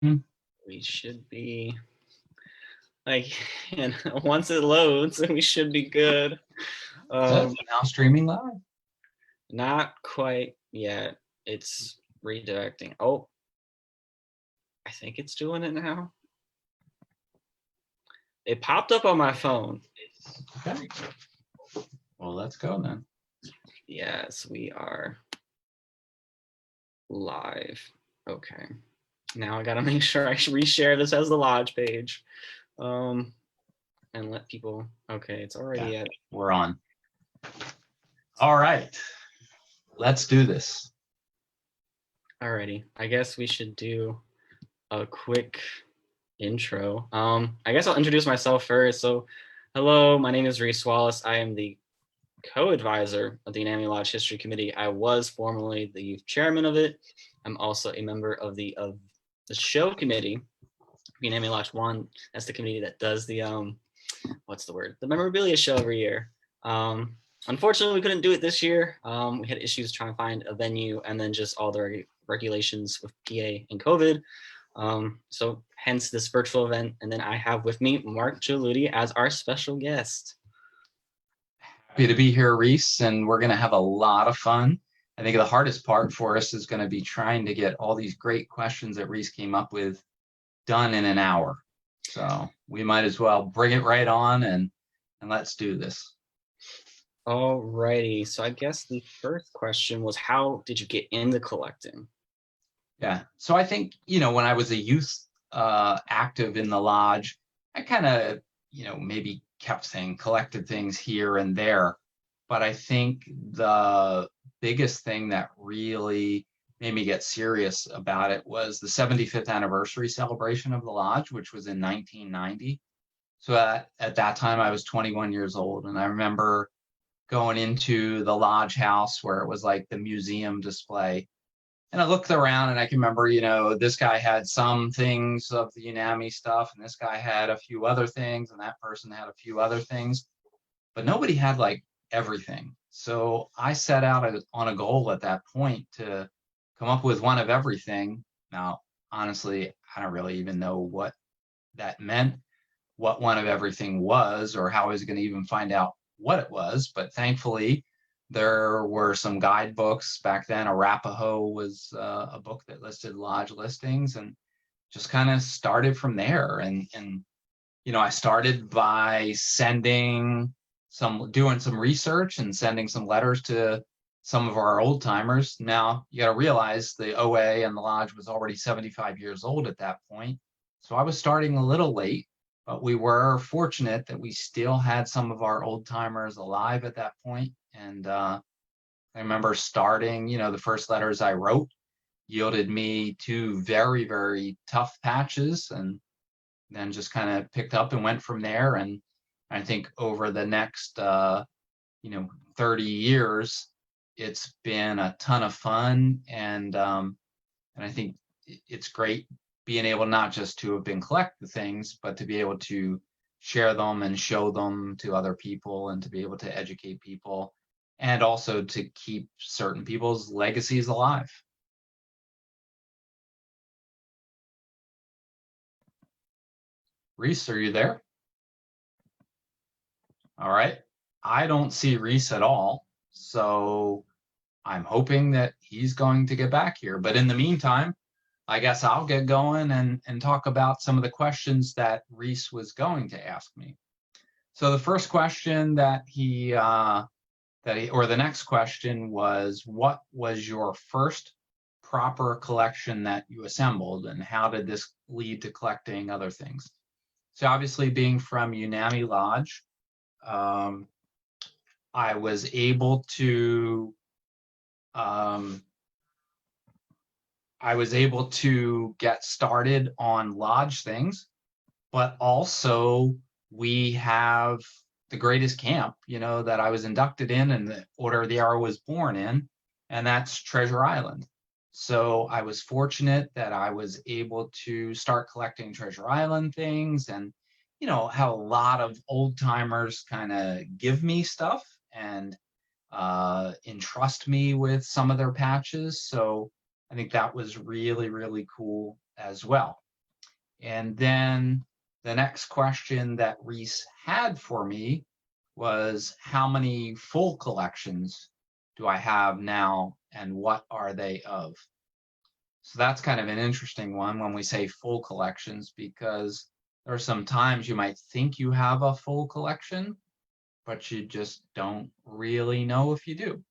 Hmm. We should be like, and once it loads, we should be good. That's now streaming live. Not quite yet. It's redirecting. Oh, I think it's doing it now. It popped up on my phone. Okay. Well, let's go then. Yes, we are live. Okay. Now I gotta make sure I reshare this as the lodge page. And let people, okay, it's already at. We're on. All right. Let's do this. Alrighty. I guess we should do a quick intro. I guess I'll introduce myself first. So, hello, my name is Reese Wallace. I am the co-advisor of the Unami Lodge History Committee. I was formerly the youth chairman of it. I'm also a member of the show committee, Unami Lodge One. That's the committee that does the what's the word? The Memorabilia show every year. Unfortunately, we couldn't do it this year. We had issues trying to find a venue, and then just all the regulations with PA and COVID. So hence this virtual event. And then I have with me Mark Chilutti as our special guest. Happy to be here, Reese, and we're going to have a lot of fun. I think the hardest part for us is going to be trying to get all these great questions that Reese came up with done in an hour. So we might as well bring it right on and let's do this. Alrighty. So I guess the first question was, how did you get into collecting? Yeah. So I think, when I was a youth active in the lodge, I kind of, maybe kept collected things here and there. But I think the biggest thing that really made me get serious about it was the 75th anniversary celebration of the lodge, which was in 1990. So at that time, I was 21 years old. And I remember going into the lodge house where it was like the museum display. And I looked around and I can remember, this guy had some things of the Unami stuff, and this guy had a few other things, and that person had a few other things, but nobody had like everything. So I set out on a goal at that point to come up with one of everything. Now, honestly, I don't really even know what that meant, what one of everything was, or how I was going to even find out what it was. But thankfully, there were some guidebooks back then. Arapaho was a book that listed lodge listings, and just kind of started from there. And I started by doing some research and sending some letters to some of our old timers. Now you got to realize the OA and the lodge was already 75 years old at that point. So I was starting a little late, but we were fortunate that we still had some of our old timers alive at that point. And I remember starting, the first letters I wrote yielded me 2 very, very tough patches, and then just kind of picked up and went from there. And I think over the next, 30 years, it's been a ton of fun. And I think it's great being able not just to have been collect the things, but to be able to share them and show them to other people, and to be able to educate people, and also to keep certain people's legacies alive. Reese, are you there? All right. I don't see Reese at all. So I'm hoping that he's going to get back here. But in the meantime, I guess I'll get going and talk about some of the questions that Reese was going to ask me. So the first question or the next question was, what was your first proper collection that you assembled, and how did this lead to collecting other things? So obviously, being from Unami Lodge, I was able to get started on lodge things, but also we have the greatest camp, that I was inducted in, and the Order of the Arrow was born in, and that's Treasure Island. So I was fortunate that I was able to start collecting Treasure Island things, and how a lot of old timers kind of give me stuff and entrust me with some of their patches. So I think that was really, really cool as well. And then the next question that Reese had for me was, how many full collections do I have now, and what are they of? So that's kind of an interesting one when we say full collections, because there are some times you might think you have a full collection, but you just don't really know if you do.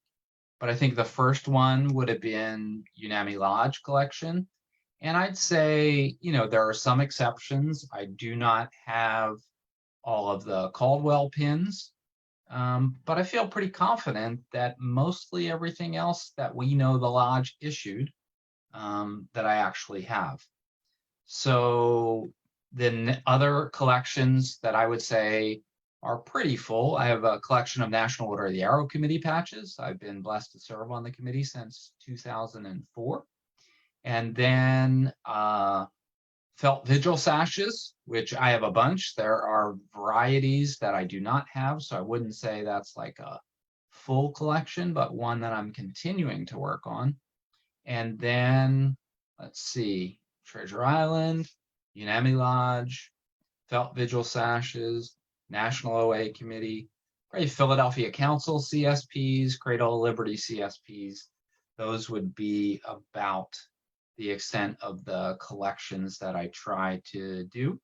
But I think the first one would have been Unami Lodge collection. And I'd say, there are some exceptions. I do not have all of the Caldwell pins, but I feel pretty confident that mostly everything else that we know the lodge issued, that I actually have. So then other collections that I would say are pretty full. I have a collection of National Order of the Arrow Committee patches. I've been blessed to serve on the committee since 2004. And then felt vigil sashes, which I have a bunch. There are varieties that I do not have, so I wouldn't say that's like a full collection, but one that I'm continuing to work on. And then, let's see, Treasure Island, Unami Lodge, Felt Vigil Sashes, National OA Committee, Great Philadelphia Council CSPs, Cradle of Liberty CSPs. Those would be about the extent of the collections that I try to do.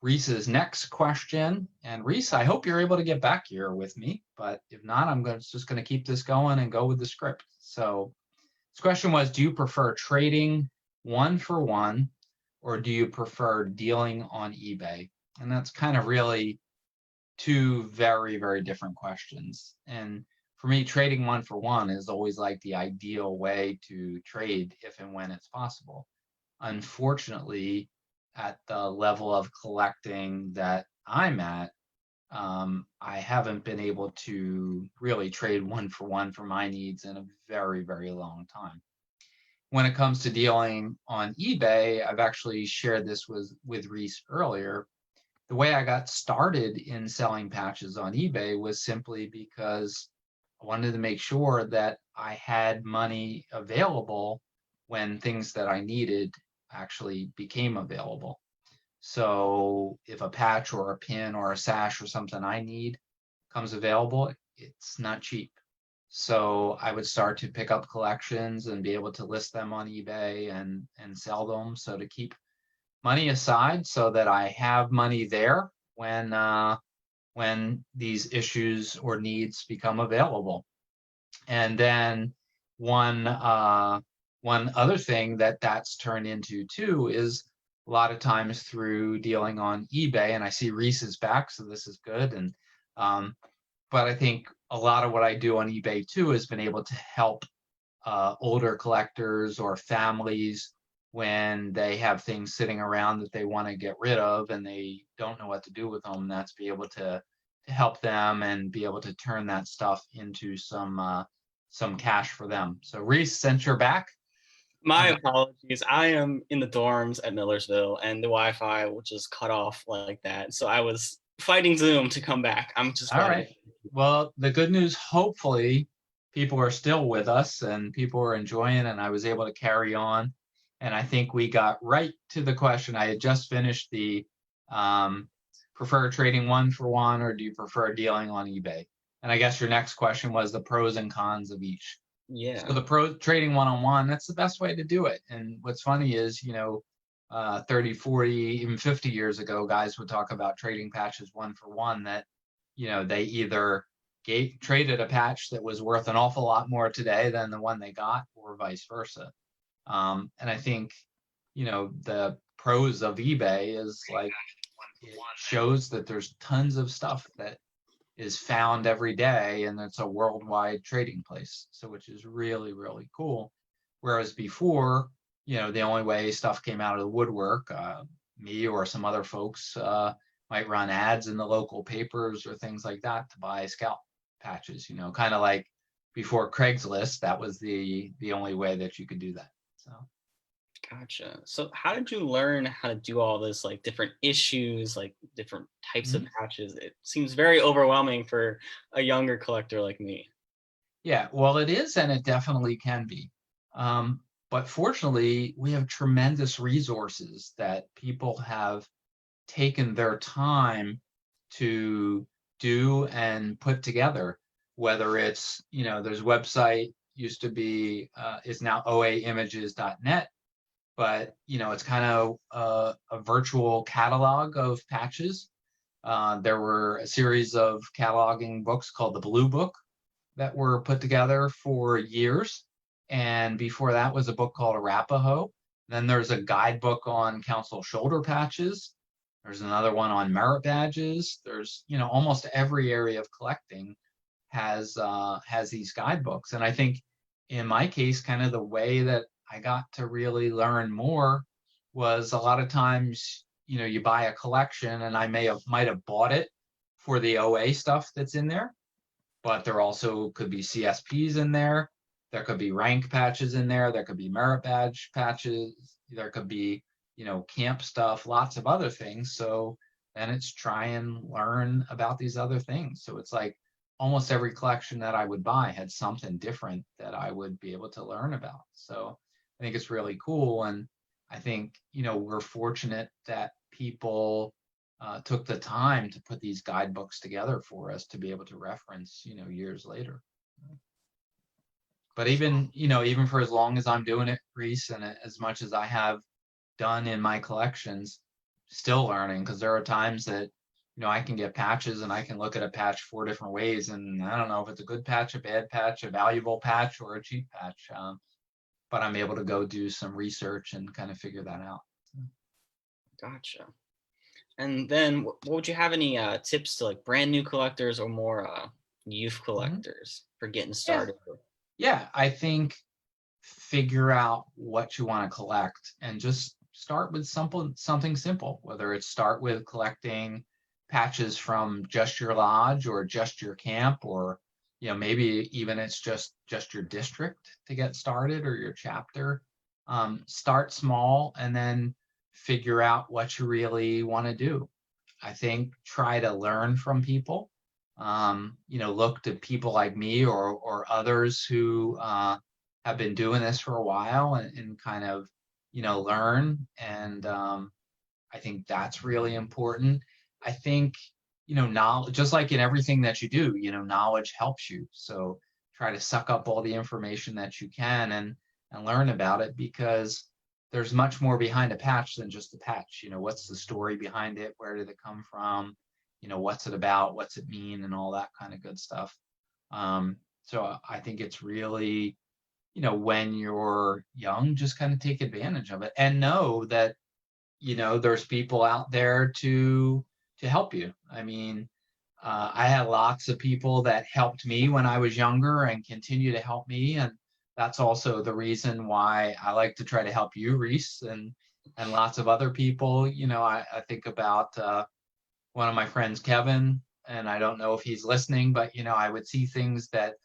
Reese's next question, and Reese, I hope you're able to get back here with me, but if not, I'm just going to keep this going and go with the script. So this question was, do you prefer trading one for one, or do you prefer dealing on eBay? And that's kind of really two very, very different questions. And for me, trading one for one is always like the ideal way to trade if and when it's possible. Unfortunately, at the level of collecting that I'm at, I haven't been able to really trade one for one for my needs in a very, very long time. When it comes to dealing on eBay, I've actually shared this with Reese earlier. The way I got started in selling patches on eBay was simply because I wanted to make sure that I had money available when things that I needed actually became available. So if a patch or a pin or a sash or something I need comes available, it's not cheap. So I would start to pick up collections and be able to list them on eBay and sell them. So to keep money aside so that I have money there when these issues or needs become available. And then one other thing that's turned into too is a lot of times through dealing on eBay, and I see Reese's back, so this is good. And but I think a lot of what I do on eBay too has been able to help older collectors or families when they have things sitting around that they want to get rid of and they don't know what to do with them. That's be able to help them and be able to turn that stuff into some cash for them. So Reese, since you're back. My apologies. I am in the dorms at Millersville, and the Wi-Fi will just cut off like that. So I was fighting Zoom to come back. I'm just all right. Well, the good news, hopefully, people are still with us and people are enjoying, and I was able to carry on. And I think we got right to the question. I had just finished the prefer trading one for one, or do you prefer dealing on eBay? And I guess your next question was the pros and cons of each. Yeah. So the trading one-on-one, that's the best way to do it. And what's funny is, 30, 40, even 50 years ago, guys would talk about trading patches one for one that, they either traded a patch that was worth an awful lot more today than the one they got, or vice versa. And I think, the pros of eBay is like, it shows that there's tons of stuff that is found every day, and it's a worldwide trading place. So which is really, really cool. Whereas before, the only way stuff came out of the woodwork, me or some other folks might run ads in the local papers or things like that to buy scalp patches, kind of like before Craigslist, that was the only way that you could do that. So Gotcha. So how did you learn how to do all this, like different issues, like different types of patches? It seems very overwhelming for a younger collector like me. Yeah, well, it is, and it definitely can be. But fortunately, we have tremendous resources that people have taken their time to do and put together, whether it's, there's a website used to be, is now oaimages.net, but, it's kind of a virtual catalog of patches. There were a series of cataloging books called the Blue Book that were put together for years. And before that was a book called Arapaho. Then there's a guidebook on council shoulder patches. There's another one on merit badges. There's, almost every area of collecting has these guidebooks. And I think in my case, kind of the way that I got to really learn more was a lot of times, you buy a collection, and I might have bought it for the OA stuff that's in there, but there also could be CSPs in there. There could be rank patches in there. There could be merit badge patches. There could be, camp stuff, lots of other things. So then it's try and learn about these other things. So it's like almost every collection that I would buy had something different that I would be able to learn about. So I think it's really cool. And I think, we're fortunate that people took the time to put these guidebooks together for us to be able to reference, years later. But even for as long as I'm doing it, Reese, and as much as I have done in my collections, still learning, because there are times that, I can get patches and I can look at a patch 4 different ways, and I don't know if it's a good patch, a bad patch, a valuable patch, or a cheap patch. But I'm able to go do some research and kind of figure that out. Gotcha. And then would you have any tips to like brand new collectors or more youth collectors for getting started? Yeah, I think figure out what you want to collect and just start with something simple, whether it's start with collecting patches from just your lodge or just your camp, or maybe even it's just your district to get started, or your chapter. Start small and then figure out what you really want to do. I think try to learn from people. Look to people like me or others who have been doing this for a while, and kind of learn. And I think that's really important. I think knowledge, just like in everything that you do, knowledge helps you. So try to suck up all the information that you can and learn about it, because there's much more behind a patch than just a patch. What's the story behind it? Where did it come from? What's it about? What's it mean? And all that kind of good stuff. So I think it's really, when you're young, just kind of take advantage of it and know that, there's people out there to help you. I mean, I had lots of people that helped me when I was younger and continue to help me. And that's also the reason why I like to try to help you, Reese, and lots of other people. I think about one of my friends, Kevin, and I don't know if he's listening, but I would see things that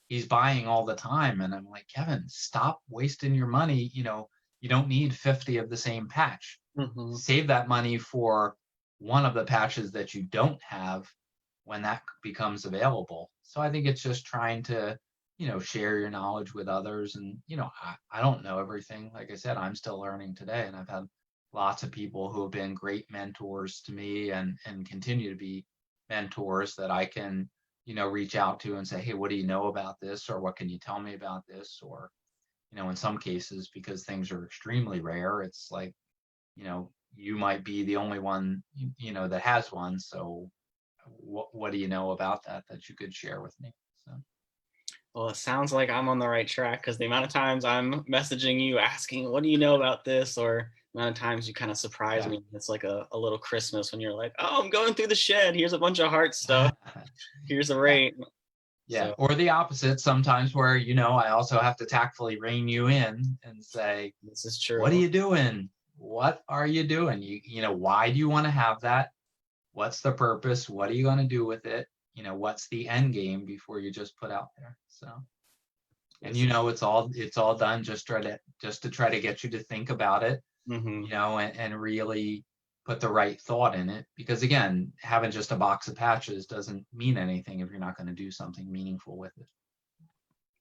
he's buying all the time, and I'm like, Kevin, stop wasting your money. You don't need 50 of the same patch. Mm-hmm. Save that money for one of the patches that you don't have when that becomes available. So I think it's just trying to, share your knowledge with others. And, I don't know everything. Like I said, I'm still learning today, and I've had lots of people who have been great mentors to me and continue to be mentors that I can, reach out to and say, hey, what do you know about this? Or what can you tell me about this? Or, in some cases, because things are extremely rare, it's like, you might be the only one, that has one. So what do you know about that you could share with me? So. Well, it sounds like I'm on the right track, because the amount of times I'm messaging you asking, what do you know about this? Or the amount of times you kind of surprise me. It's like a little Christmas when you're like, oh, I'm going through the shed. Here's a bunch of heart stuff. Here's a rate. Yeah. So, or the opposite sometimes, where, I also have to tactfully rein you in and say, this is true. What are you doing? What are you doing? Why do you want to have that? What's the purpose? What are you going to do with it? What's the end game before you just put out there? So, and it's all done just to try to get you to think about it, mm-hmm. And really put the right thought in it. Because again, having just a box of patches doesn't mean anything if you're not going to do something meaningful with it.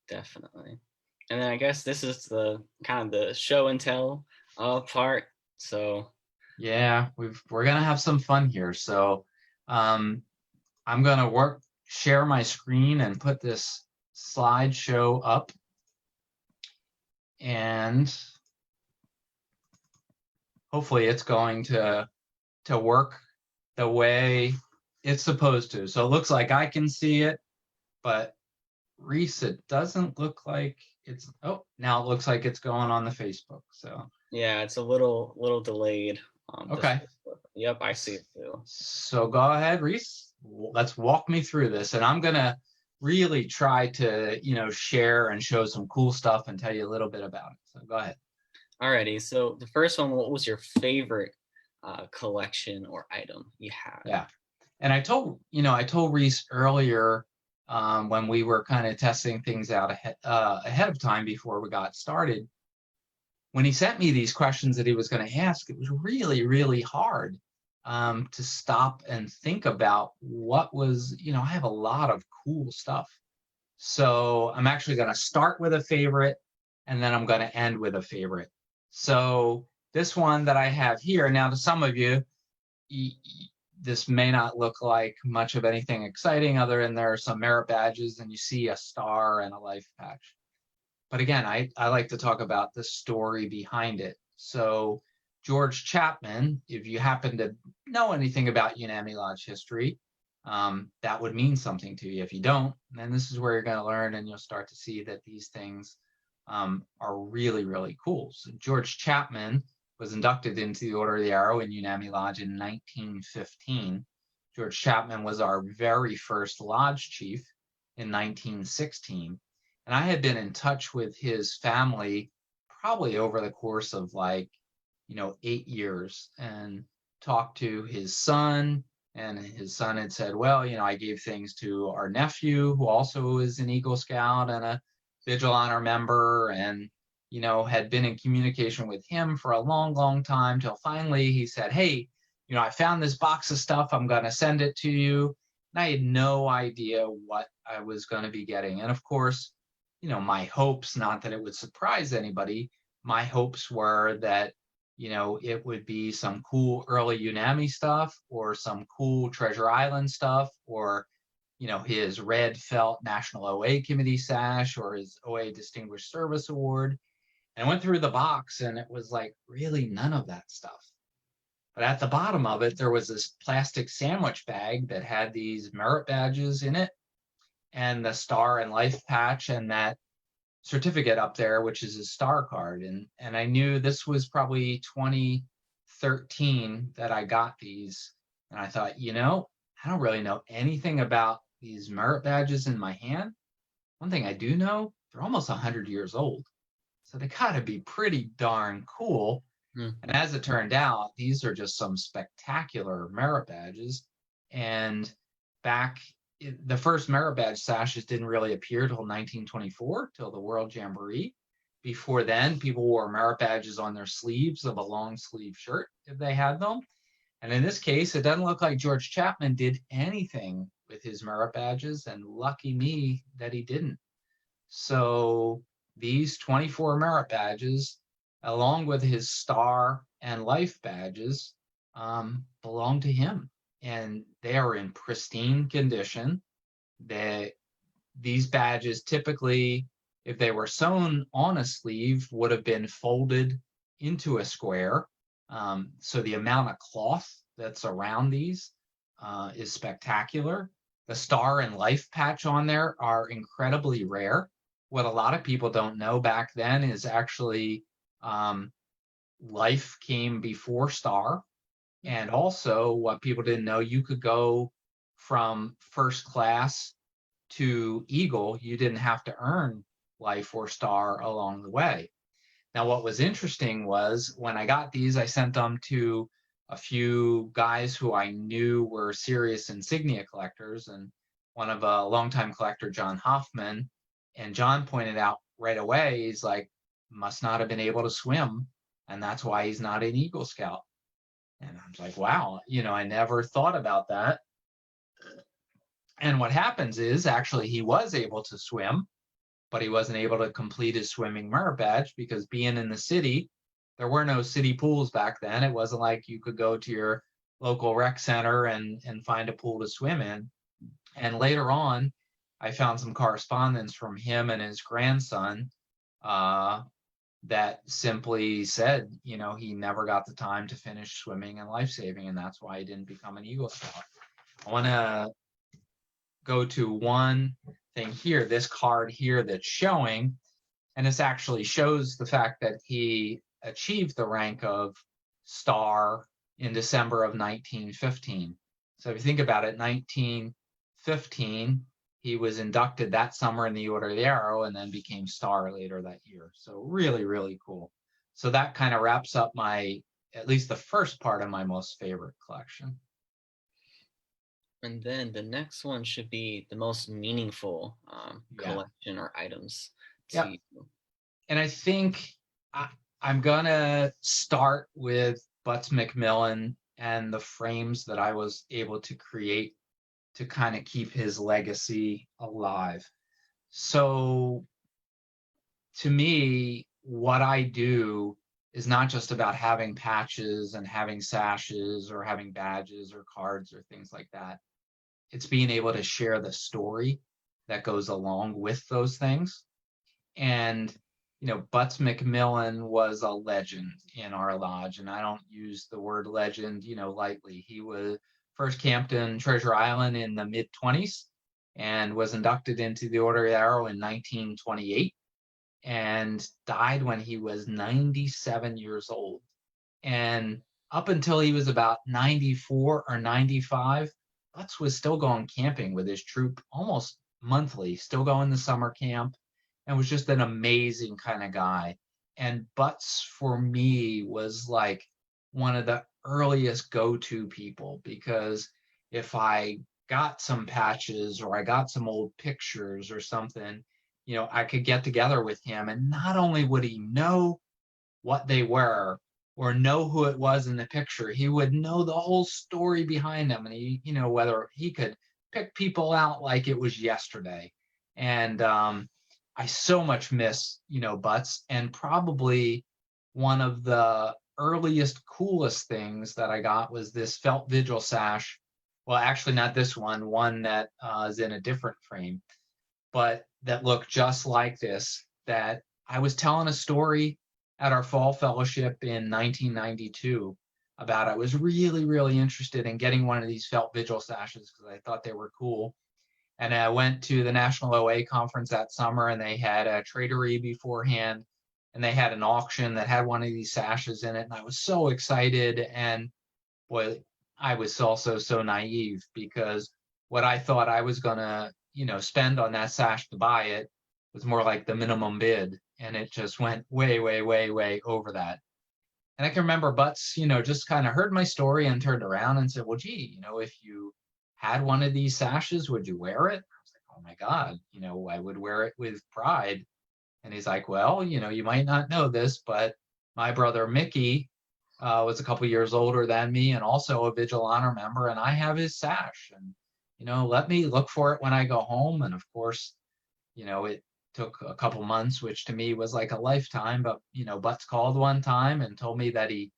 Definitely. And then I guess this is the kind of the show and tell part. So Yeah, we're gonna have some fun here. So I'm gonna share my screen and put this slideshow up, and hopefully it's going to work the way it's supposed to. So it looks like I can see it, but Reese, it doesn't look like it's, oh, now it looks like it's going on the Facebook. So yeah, it's a little delayed. okay. Yep, I see it too. So go ahead, Reese. Let's walk me through this, and I'm gonna really try to, share and show some cool stuff and tell you a little bit about it. So go ahead. Alrighty, so the first one, what was your favorite collection or item you had? Yeah, and I told Reese earlier, when we were kind of testing things out ahead of time before we got started. When he sent me these questions that he was going to ask, it was really, really hard to stop and think about what was, I have a lot of cool stuff. So I'm actually going to start with a favorite, and then I'm going to end with a favorite. So this one that I have here, now to some of you, this may not look like much of anything exciting other than there are some merit badges and you see a star and a life patch. But again, I like to talk about the story behind it. So George Chapman, if you happen to know anything about Unami Lodge history, that would mean something to you. If you don't, then this is where you're going to learn, and you'll start to see that these things are really, really cool. So George Chapman was inducted into the Order of the Arrow in Unami Lodge in 1915. George Chapman was our very first lodge chief in 1916. And I had been in touch with his family probably over the course of 8 years, and talked to his son. And his son had said, well, I gave things to our nephew, who also is an Eagle Scout and a Vigil Honor member, and, had been in communication with him for a long, long time, till finally he said, hey, I found this box of stuff. I'm going to send it to you. And I had no idea what I was going to be getting. And of course, my hopes, not that it would surprise anybody, my hopes were that, it would be some cool early Unami stuff, or some cool Treasure Island stuff, or, his red felt National OA Committee sash, or his OA Distinguished Service Award. And I went through the box, and it was like really none of that stuff. But at the bottom of it, there was this plastic sandwich bag that had these merit badges in it, and the star and life patch, and that certificate up there, which is his star card. And I knew this was probably 2013 that I got these. And I thought, I don't really know anything about these merit badges in my hand. One thing I do know, they're almost 100 years old. So they gotta be pretty darn cool. And as it turned out, these are just some spectacular merit badges. And back, the first merit badge sashes didn't really appear till 1924, till the World Jamboree. Before then, people wore merit badges on their sleeves of a long sleeve shirt if they had them. And in this case, it doesn't look like George Chapman did anything with his merit badges, and lucky me that he didn't. So these 24 merit badges, along with his star and life badges, belong to him. And they are in pristine condition. These badges typically, if they were sewn on a sleeve, would have been folded into a square. So the amount of cloth that's around these is spectacular. The star and life patch on there are incredibly rare. What a lot of people don't know back then is actually life came before star. And also, what people didn't know, you could go from first class to Eagle. You didn't have to earn life or star along the way. Now, what was interesting was when I got these, I sent them to a few guys who I knew were serious insignia collectors, and one of a longtime collector, John Hoffman. And John pointed out right away, he's like, must not have been able to swim, and that's why he's not an Eagle Scout. And I was like, wow, I never thought about that. And what happens is, actually, he was able to swim, but he wasn't able to complete his swimming merit badge because being in the city, there were no city pools back then. It wasn't like you could go to your local rec center and find a pool to swim in. And later on, I found some correspondence from him and his grandson that simply said, he never got the time to finish swimming and life saving, and that's why he didn't become an Eagle Scout. I want to go to one thing here, this card here that's showing, and this actually shows the fact that he achieved the rank of star in December of 1915. So if you think about it, 1915, he was inducted that summer in the Order of the Arrow and then became star later that year. So really, really cool. So that kind of wraps up at least the first part of my most favorite collection. And then the next one should be the most meaningful collection or items to you. And I think I'm going to start with Butts McMillan and the frames that I was able to create to kind of keep his legacy alive. So to me, what I do is not just about having patches and having sashes or having badges or cards or things like that. It's being able to share the story that goes along with those things. And, Butts McMillan was a legend in our lodge. And I don't use the word legend, lightly. He was first camped in Treasure Island in the mid-20s and was inducted into the Order of the Arrow in 1928 and died when he was 97 years old. And up until he was about 94 or 95, Butts was still going camping with his troop almost monthly, still going to summer camp, and was just an amazing kind of guy. And Butts, for me, was like one of the earliest go-to people, because if I got some patches or I got some old pictures or something, I could get together with him, and not only would he know what they were or know who it was in the picture, he would know the whole story behind them. And he, whether he could pick people out like it was yesterday. And I so much miss, Butts. And probably one of the earliest, coolest things that I got was this felt vigil sash. Well, actually not this one that is in a different frame, but that looked just like this, that I was telling a story at our fall fellowship in 1992 about. I was really, really interested in getting one of these felt vigil sashes because I thought they were cool. And I went to the National OA conference that summer, and they had a traderie beforehand, and they had an auction that had one of these sashes in it. And I was so excited. And boy, I was also so naive, because what I thought I was going to, spend on that sash to buy it was more like the minimum bid. And it just went way, way, way, way over that. And I can remember Butts, just kind of heard my story and turned around and said, well, gee, if you had one of these sashes, would you wear it? I was like, oh my God, I would wear it with pride. And he's like, well, you might not know this, but my brother Mickey was a couple years older than me and also a Vigil Honor member, and I have his sash. And, let me look for it when I go home. And of course, it took a couple months, which to me was like a lifetime. But, Butts called one time and told me that he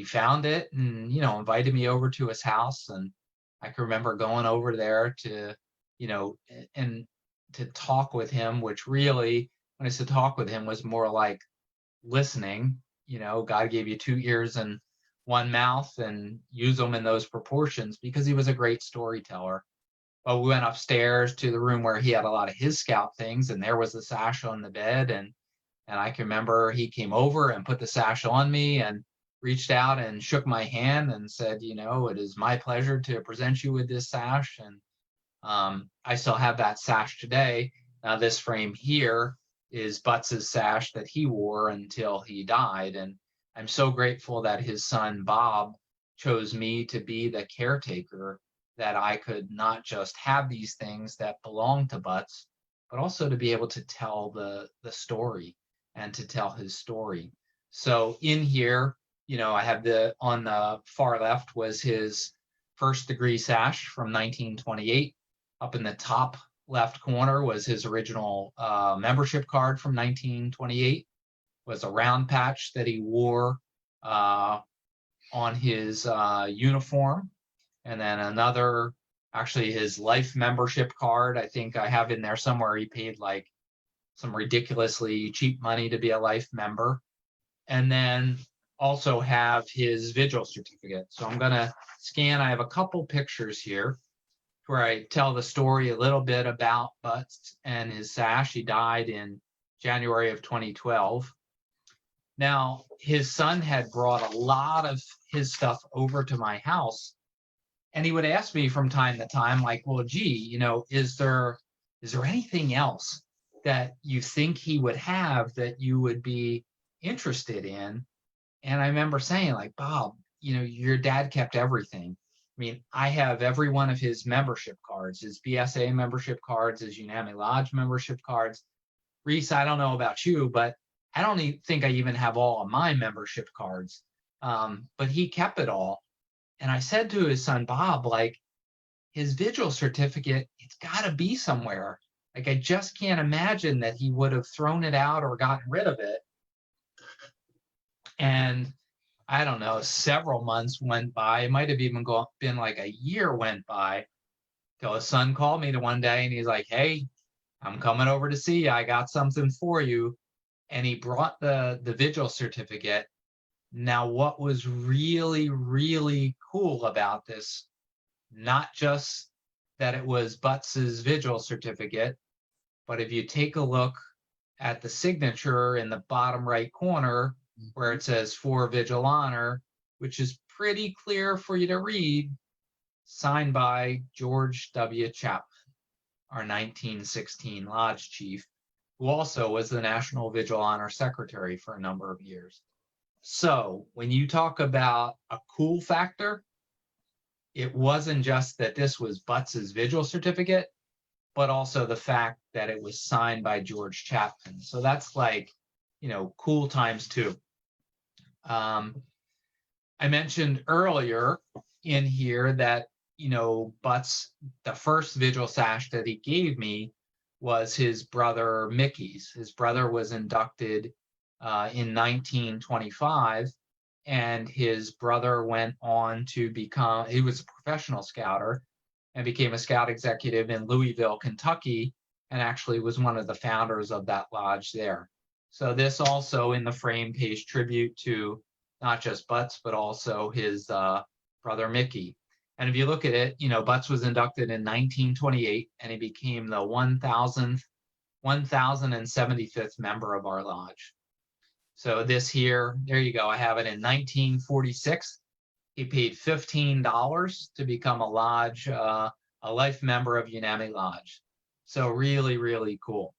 found it and, invited me over to his house. And I can remember going over there to, and to talk with him, which really, when I said talk with him, was more like listening. God gave you 2 ears and 1 mouth, and use them in those proportions, because he was a great storyteller. Well, we went upstairs to the room where he had a lot of his scout things, and there was the sash on the bed. And I can remember he came over and put the sash on me and reached out and shook my hand and said, it is my pleasure to present you with this sash. And I still have that sash today. Now, this frame here is Butts's sash that he wore until he died. And I'm so grateful that his son, Bob, chose me to be the caretaker, that I could not just have these things that belong to Butts, but also to be able to tell the story and to tell his story. So in here, I have on the far left was his first degree sash from 1928. Up in the top left corner was his original membership card from 1928, was a round patch that he wore on his uniform. And then another, actually his life membership card, I think I have in there somewhere. He paid like some ridiculously cheap money to be a life member. And then also have his vigil certificate. So I'm gonna scan, I have a couple pictures here where I tell the story a little bit about Butts and his sash. He died in January of 2012. Now, his son had brought a lot of his stuff over to my house, and he would ask me from time to time, like, well, gee, is there anything else that you think he would have that you would be interested in? And I remember saying, like, Bob, your dad kept everything. I mean, I have every one of his membership cards, his BSA membership cards, his Unami Lodge membership cards. Reese, I don't know about you, but I don't think I even have all of my membership cards. But he kept it all. And I said to his son, Bob, like, his vigil certificate, it's got to be somewhere. Like, I just can't imagine that he would have thrown it out or gotten rid of it. And I don't know, several months went by. It might have even been like a year went by till his son called me to one day and he's like, hey, I'm coming over to see you. I got something for you. And he brought the vigil certificate. Now, what was really, really cool about this, not just that it was Butts's vigil certificate, but if you take a look at the signature in the bottom right corner where it says for vigil honor, which is pretty clear for you to read, signed by George W. Chapman, our 1916 lodge chief, who also was the National Vigil Honor Secretary for a number of years. So when you talk about a cool factor, it wasn't just that this was Butts's vigil certificate, but also the fact that it was signed by George Chapman. So that's like, cool times two. I mentioned earlier in here that, Butts, the first vigil sash that he gave me was his brother Mickey's. His brother was inducted in 1925, and his brother went on to he was a professional scouter and became a scout executive in Louisville, Kentucky, and actually was one of the founders of that lodge there. So this also in the frame pays tribute to not just Butts, but also his brother Mickey. And if you look at it, Butts was inducted in 1928, and he became the 1075th member of our lodge. So this here, there you go. I have it in 1946. He paid $15 to become a lodge, a life member of Unami Lodge. So really, really cool.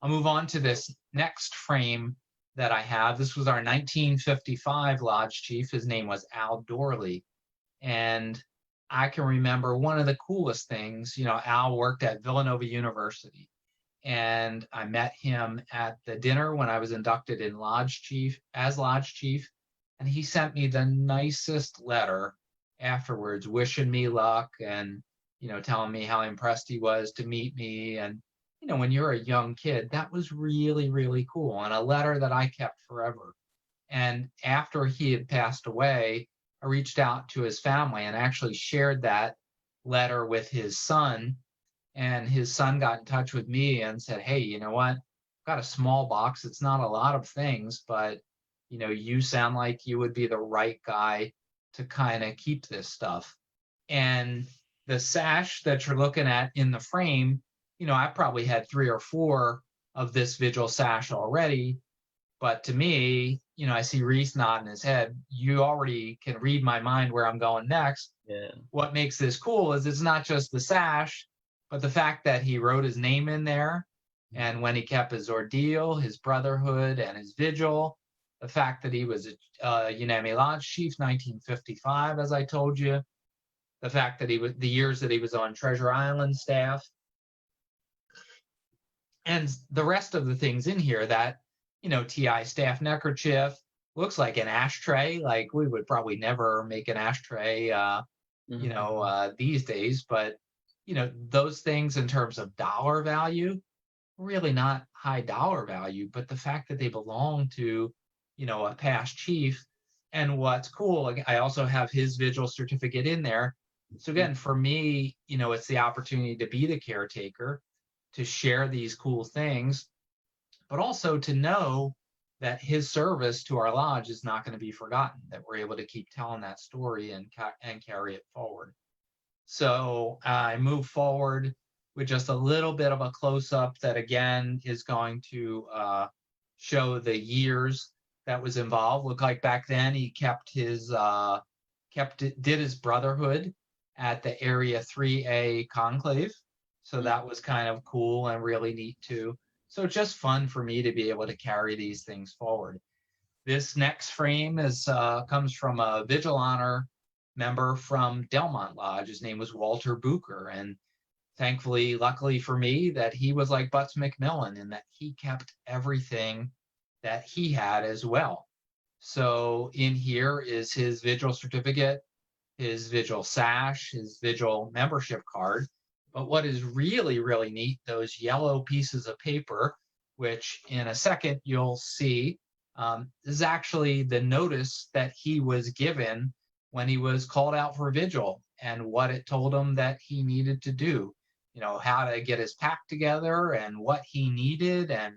I'll move on to this next frame that I have. This was our 1955 lodge chief. His name was Al Dorley. And I can remember one of the coolest things, Al worked at Villanova University. And I met him at the dinner when I was inducted in lodge chief, and he sent me the nicest letter afterwards, wishing me luck and telling me how impressed he was to meet me. And when you're a young kid, that was really, really cool, and a letter that I kept forever. And after he had passed away, I reached out to his family and actually shared that letter with his son. And his son got in touch with me and said, hey, you know what? I've got a small box. It's not a lot of things, but, you sound like you would be the right guy to kind of keep this stuff. And the sash that you're looking at in the frame, I probably had 3 or 4 of this vigil sash already. But to me, I see Reese nodding his head. You already can read my mind where I'm going next. Yeah. What makes this cool is it's not just the sash, but the fact that he wrote his name in there, and when he kept his ordeal, his brotherhood, and his vigil, the fact that he was a Unami Lodge chief, 1955, as I told you, the fact that the years that he was on Treasure Island staff, and the rest of the things in here that, TI staff neckerchief, looks like an ashtray. Like, we would probably never make an ashtray, these days, but those things in terms of dollar value, really not high dollar value, but the fact that they belong to, a past chief. And what's cool, like, I also have his vigil certificate in there. So again, for me, it's the opportunity to be the caretaker, to share these cool things, but also to know that his service to our lodge is not going to be forgotten, that we're able to keep telling that story and carry it forward. So I move forward with just a little bit of a close up that again is going to show the years that was involved. Look, like back then he did his brotherhood at the Area 3A conclave. So that was kind of cool and really neat too. So just fun for me to be able to carry these things forward. This next frame comes from a Vigil Honor member from Delmont Lodge. His name was Walter Buker. And thankfully, luckily for me, that he was like Butts McMillan in that he kept everything that he had as well. So in here is his Vigil certificate, his Vigil sash, his Vigil membership card. But what is really, really neat, those yellow pieces of paper, which in a second you'll see, is actually the notice that he was given when he was called out for vigil and what it told him that he needed to do, how to get his pack together and what he needed and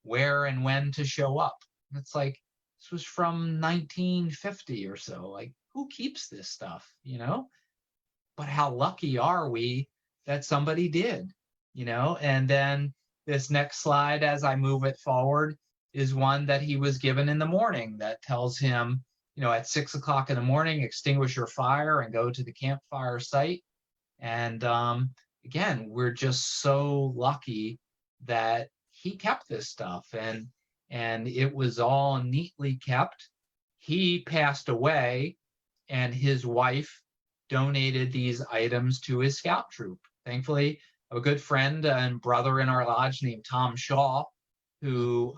where and when to show up. It's like, this was from 1950 or so. Like, who keeps this stuff, But how lucky are we that somebody did, And then this next slide, as I move it forward, is one that he was given in the morning that tells him, at 6 o'clock in the morning, extinguish your fire and go to the campfire site. And again, we're just so lucky that he kept this stuff and it was all neatly kept. He passed away and his wife donated these items to his scout troop. Thankfully, a good friend and brother in our lodge named Tom Shaw, who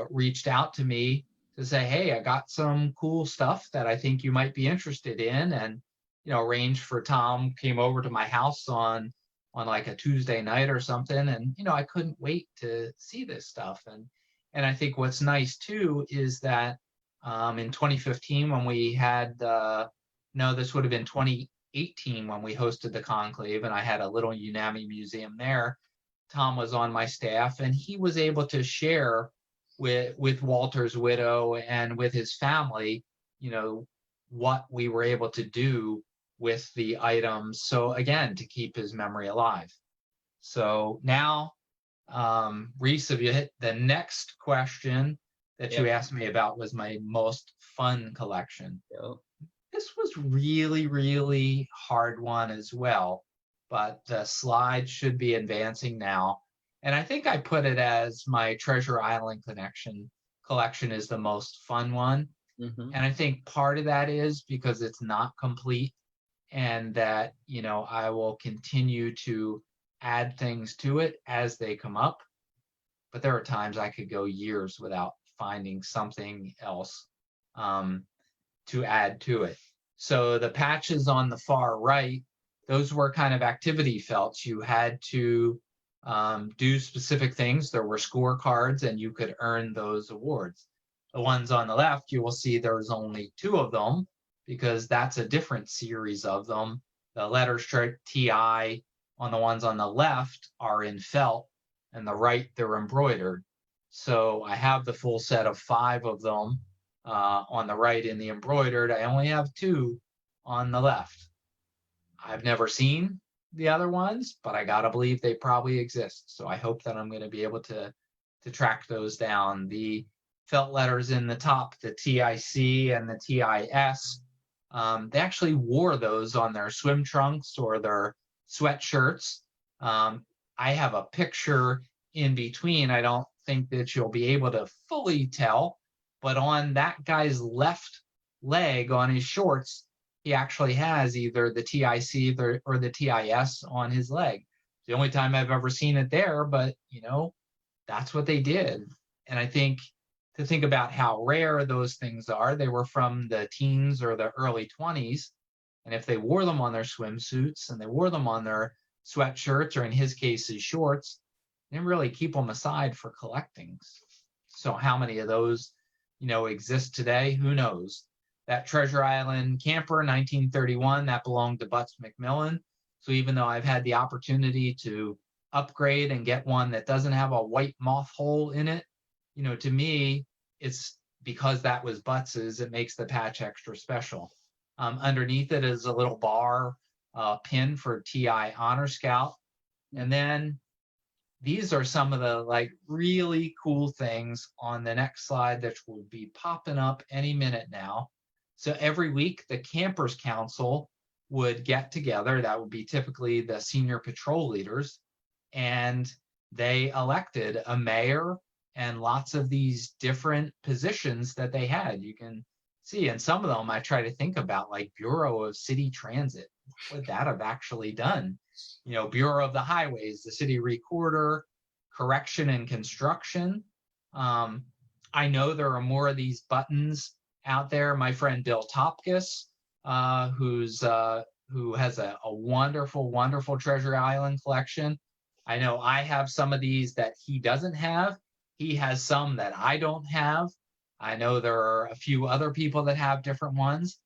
reached out to me to say, hey, I got some cool stuff that I think you might be interested in. And, arranged for Tom, came over to my house on like a Tuesday night or something. And, I couldn't wait to see this stuff. And I think what's nice too is that in 2015, when we had, this would have been 2018 when we hosted the conclave and I had a little Unami museum there. Tom was on my staff and he was able to share with Walter's widow and with his family, what we were able to do with the items. So again, to keep his memory alive. So now, Reese, if you hit the next question that you asked me about was my most fun collection. Yep. This was really, really hard one as well, but the slide should be advancing now. And I think I put it as my Treasure Island collection is the most fun one. Mm-hmm. And I think part of that is because it's not complete and that, I will continue to add things to it as they come up. But there are times I could go years without finding something else to add to it. So the patches on the far right, those were kind of activity felts. You had to do specific things. There were scorecards and you could earn those awards. The ones on the left, you will see there's only 2 of them because that's a different series of them. The letters TI on the ones on the left are in felt and the right, they're embroidered. So I have the full set of 5 of them on the right in the embroidered. I only have 2 on the left. I've never seen the other ones, but I gotta believe they probably exist. So I hope that I'm going to be able to track those down. The felt letters in the top, the TIC and the TIS, they actually wore those on their swim trunks or their sweatshirts. I have a picture in between. I don't think that you'll be able to fully tell, but on that guy's left leg on his shorts, he actually has either the TIC or the TIS on his leg. The only time I've ever seen it there, but that's what they did. And I think to think about how rare those things are, they were from the teens or the early 20s. And if they wore them on their swimsuits and they wore them on their sweatshirts, or in his case, his shorts. Didn't really keep them aside for collecting. So how many of those, exist today? Who knows? That Treasure Island camper, 1931, that belonged to Butts McMillan. So even though I've had the opportunity to upgrade and get one that doesn't have a white moth hole in it, to me, it's because that was Butts's, it makes the patch extra special. Underneath it is a little bar pin for TI Honor Scout. And then these are some of the like really cool things on the next slide that will be popping up any minute now. So every week the Campers Council would get together. That would be typically the senior patrol leaders, and they elected a mayor and lots of these different positions that they had. You can see, and some of them I try to think about, like Bureau of City Transit. What would that have actually done? Bureau of the Highways, the city recorder, correction and construction. I know there are more of these buttons out there. My friend Bill Topkis, who has a wonderful, wonderful Treasure Island collection. I know I have some of these that he doesn't have. He has some that I don't have. I know there are a few other people that have different ones.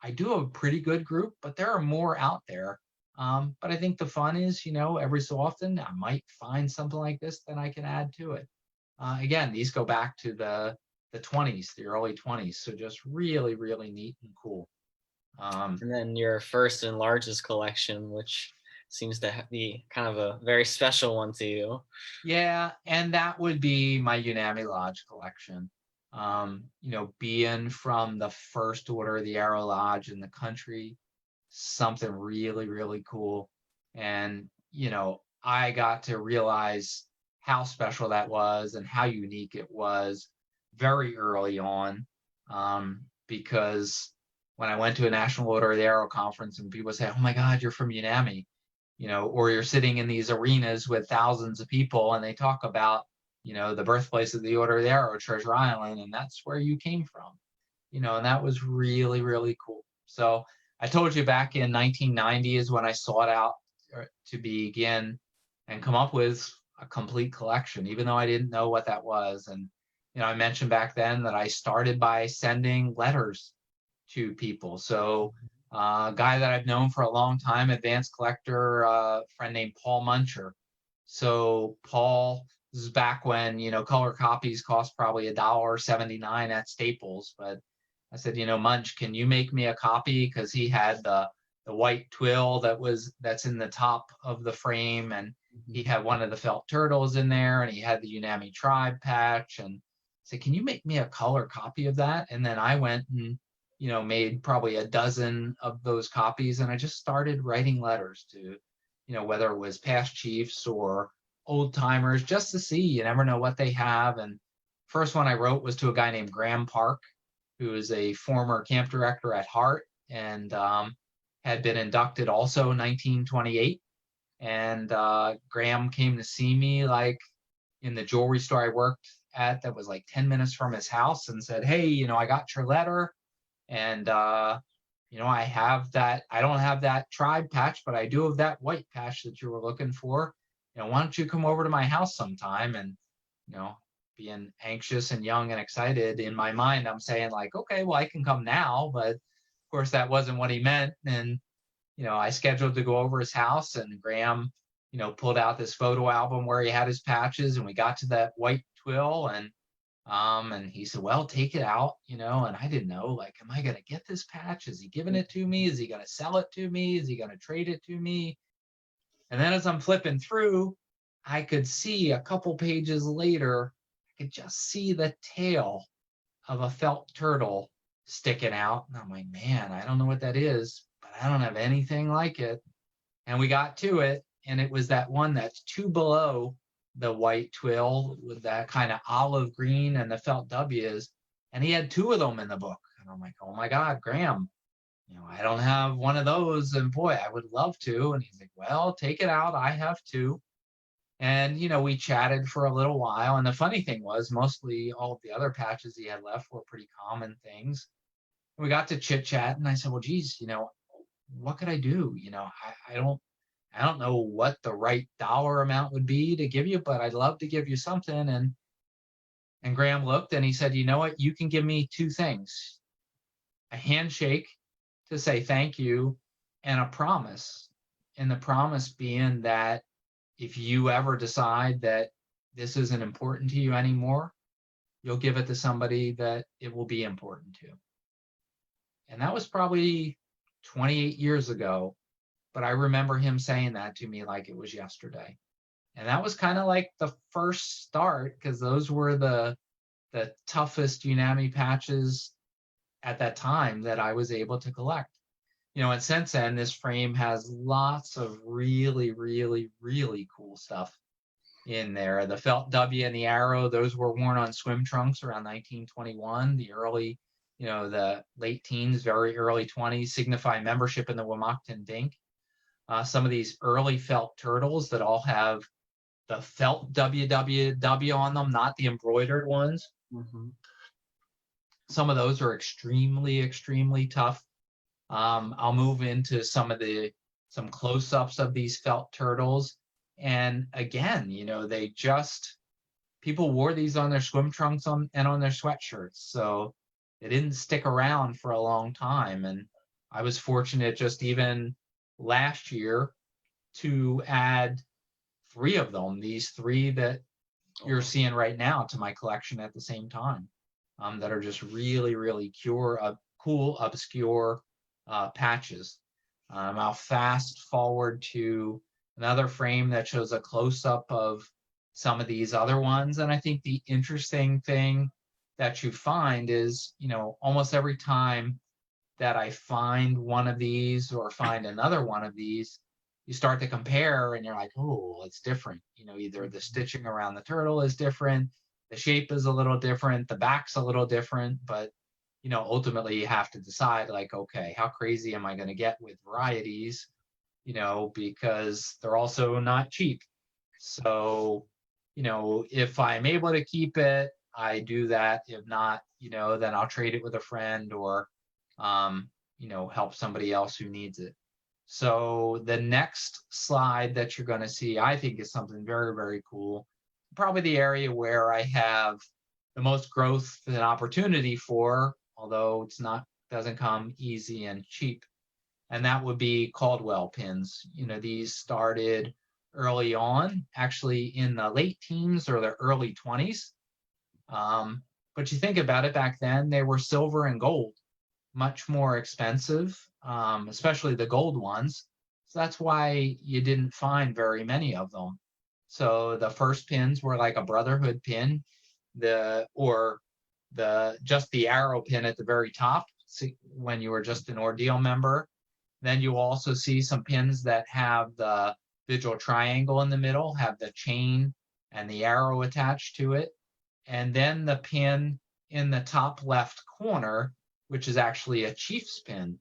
I do have a pretty good group, but there are more out there. But I think the fun is, every so often I might find something like this that I can add to it. Again, these go back to the 20s, the early 20s. So just really, really neat and cool. And then your first and largest collection, which seems to be kind of a very special one to you. Yeah, and that would be my Unami Lodge collection. Being from the first order of the Arrow Lodge in the country, something really, really cool. And, I got to realize how special that was and how unique it was very early on. Because when I went to a National Order of the Arrow conference and people say, oh my God, you're from Unami, or you're sitting in these arenas with thousands of people and they talk about, the birthplace of the Order of the Arrow, Treasure Island, and that's where you came from, and that was really, really cool. So I told you back in 1990 is when I sought out to begin and come up with a complete collection, even though I didn't know what that was. And, I mentioned back then that I started by sending letters to people. So a guy that I've known for a long time, advanced collector, a friend named Paul Muncher. So Paul, this is back when, color copies cost probably $1.79 at Staples. But I said, Munch, can you make me a copy? Because he had the white twill that's in the top of the frame, and he had one of the felt turtles in there, and he had the Unami Tribe patch. And I said, can you make me a color copy of that? And then I went and made probably a dozen of those copies, and I just started writing letters to, whether it was past chiefs or old timers, just to see. You never know what they have. And first one I wrote was to a guy named Graham Park, who is a former camp director at Hart and had been inducted also in 1928. And Graham came to see me like in the jewelry store I worked at that was like 10 minutes from his house and said, hey, I got your letter. And, I have that. I don't have that tribe patch, but I do have that white patch that you were looking for. Why don't you come over to my house sometime? And, being anxious and young and excited in my mind, I'm saying like, okay, well, I can come now. But of course, that wasn't what he meant. And, I scheduled to go over his house, and Graham, pulled out this photo album where he had his patches, and we got to that white twill, and he said, well, take it out, and I didn't know, like, am I going to get this patch? Is he giving it to me? Is he going to sell it to me? Is he going to trade it to me? And then as I'm flipping through, I could see a couple pages later, I could just see the tail of a felt turtle sticking out. And I'm like, man, I don't know what that is, but I don't have anything like it. And we got to it, and it was that one that's two below the white twill with that kind of olive green and the felt W's. And he had two of them in the book. And I'm like, oh my God, Graham, I don't have one of those. And boy, I would love to. And he's like, well, take it out. I have two. And, we chatted for a little while. And the funny thing was, mostly all of the other patches he had left were pretty common things. We got to chit chat, and I said, well, geez, what could I do? I don't I don't know what the right dollar amount would be to give you, but I'd love to give you something. And Graham looked and he said, you know what? You can give me two things, a handshake to say thank you and a promise. And the promise being that if you ever decide that this isn't important to you anymore, you'll give it to somebody that it will be important to. And that was probably 28 years ago, but I remember him saying that to me like it was yesterday. And that was kind of like the first start, because those were the toughest Unami patches at that time that I was able to collect. And since then, this frame has lots of really, really, really cool stuff in there. The felt W and the arrow, those were worn on swim trunks around 1921. The late teens, very early 20s signify membership in the Wamakton Dink. Some of these early felt turtles that all have the felt WWW on them, not the embroidered ones. Mm-hmm. Some of those are extremely, extremely tough. I'll move into some close-ups of these felt turtles. And again, people wore these on their swim trunks and on their sweatshirts. So they didn't stick around for a long time. And I was fortunate just even last year to add 3 of them, these 3 that you're seeing right now, to my collection at the same time, that are just really, really cool, obscure patches. I'll fast forward to another frame that shows a close-up of some of these other ones. And I think the interesting thing that you find is, almost every time that I find one of these or find another one of these, you start to compare and you're like, oh, it's different. Either the stitching around the turtle is different, the shape is a little different, the back's a little different, but ultimately you have to decide, like, okay, how crazy am I going to get with varieties, because they're also not cheap. So, if I'm able to keep it, I do that. If not, then I'll trade it with a friend or, help somebody else who needs it. So the next slide that you're going to see, I think, is something very, very cool. Probably the area where I have the most growth and opportunity for, although doesn't come easy and cheap. And that would be Caldwell pins. These started early on, actually in the late teens or the early 20s. But you think about it, back then, they were silver and gold, much more expensive, especially the gold ones. So that's why you didn't find very many of them. So the first pins were like a brotherhood pin, just the arrow pin at the very top when you were just an ordeal member. Then you also see some pins that have the vigil triangle in the middle, have the chain and the arrow attached to it. And then the pin in the top left corner, which is actually a chief's pin.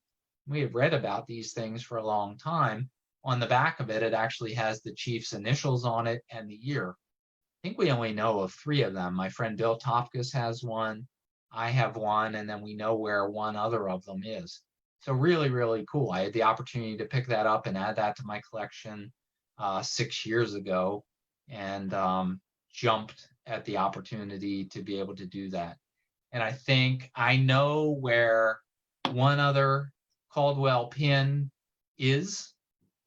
We have read about these things for a long time. On the back of it, it actually has the chief's initials on it and the year. I think we only know of 3 of them. My friend Bill Topkus has one, I have one, and then we know where one other of them is. So really, really cool. I had the opportunity to pick that up and add that to my collection 6 years ago, and jumped at the opportunity to be able to do that. And I think I know where one other Caldwell pin is,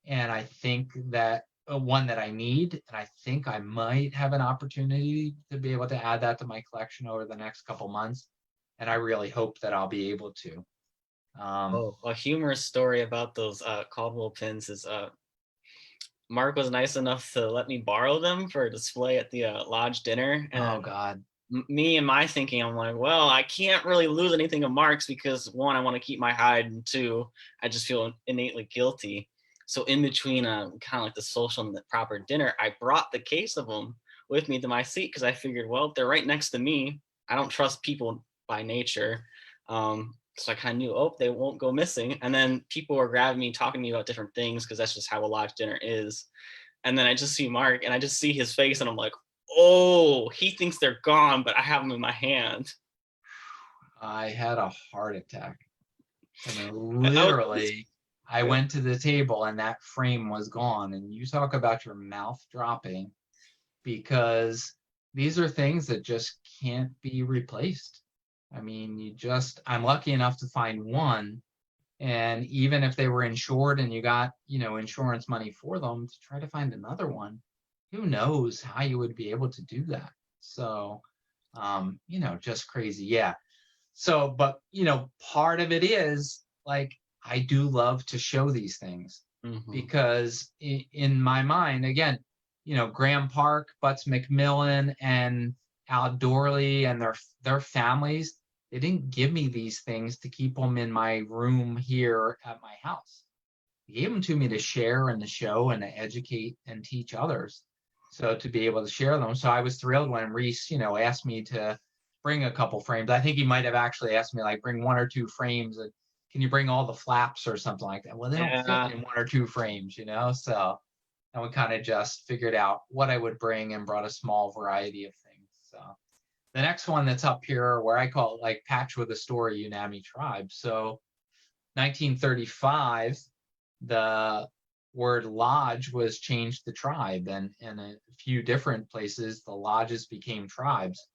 and I think that one that I need, and I think I might have an opportunity to be able to add that to my collection over the next couple months, and I really hope that I'll be able to. A humorous story about those Caldwell pins is Mark was nice enough to let me borrow them for a display at the lodge dinner. And oh God. Me and my thinking, I'm like, well, I can't really lose anything of Mark's because 1, I want to keep my hide, and 2, I just feel innately guilty. So in between kind of like the social and the proper dinner, I brought the case of them with me to my seat because I figured, well, they're right next to me. I don't trust people by nature. So I kind of knew, oh, they won't go missing. And then people were grabbing me, talking to me about different things because that's just how a lodge dinner is. And then I just see Mark and I just see his face and I'm like, oh, he thinks they're gone, but I have them in my hand. I had a heart attack. I mean, literally, I went to the table and that frame was gone. And you talk about your mouth dropping, because these are things that just can't be replaced. I mean, I'm lucky enough to find one. And even if they were insured and you got, insurance money for them, to try to find another one, who knows how you would be able to do that. So, just crazy. Yeah. So, but, part of it is like, I do love to show these things because in my mind, again, Graham Park, Butts McMillan, and Al Dorley and their families, they didn't give me these things to keep them in my room here at my house. They gave them to me to share and to show and to educate and teach others. So to be able to share them. So I was thrilled when Reese, asked me to bring a couple frames. I think he might have actually asked me, like, bring one or two frames. And can you bring all the flaps or something like that? Well, they don't fit in one or two frames, So and we kind of just figured out what I would bring and brought a small variety of things. So the next one that's up here, where I call it like Patch with a Story, Unami Tribe. So 1935, the word lodge was changed to tribe, and in a few different places, the lodges became tribes.